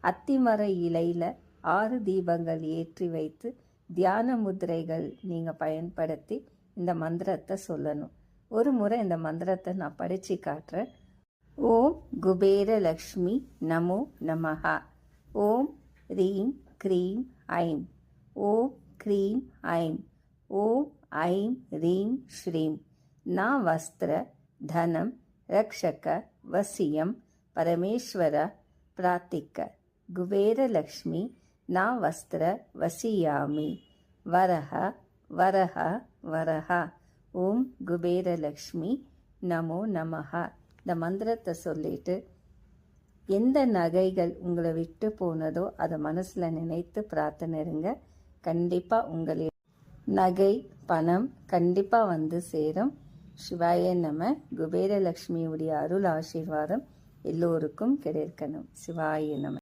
அத்திமர இலையில் 6 தீபங்கள் ஏற்றி வைத்து தியான முத்திரைகள் நீங்கள் பயன்படுத்தி இந்த மந்திரத்தை சொல்லணும். ஒரு முறை இந்த மந்திரத்தை நான் படித்து காட்டுறேன். ஓம் குபேர லக்ஷ்மி நமோ நமஹா. ஓம் ரீம் க்ரீம் ஐம். ஓம் க்ரீம் ஐம். ஓம் ஐம் ரீம் ஸ்ரீம். நா வஸ்திர தனம் ரக்ஷக வசியம் பரமேஸ்வர பிரார்த்திக்க. குபேரலக்ஷ்மி நா வஸ்திர வசியாமி. வரஹ வரஹ வரஹ. ஓம் குபேரலக்ஷ்மி நமோ நமஹா. இந்த மந்திரத்தை சொல்லிட்டு எந்த நகைகள் உங்களை விட்டு போனதோ அதை மனசில் நினைத்து பிரார்த்தனைங்க. கண்டிப்பாக உங்களுடைய நகை பணம் கண்டிப்பாக வந்து சேரும். சிவாய நம. குபேரலக்ஷ்மியுடைய அருள் ஆசீர்வாதம் எல்லோருக்கும் கிடைக்கணும். சிவாய நம.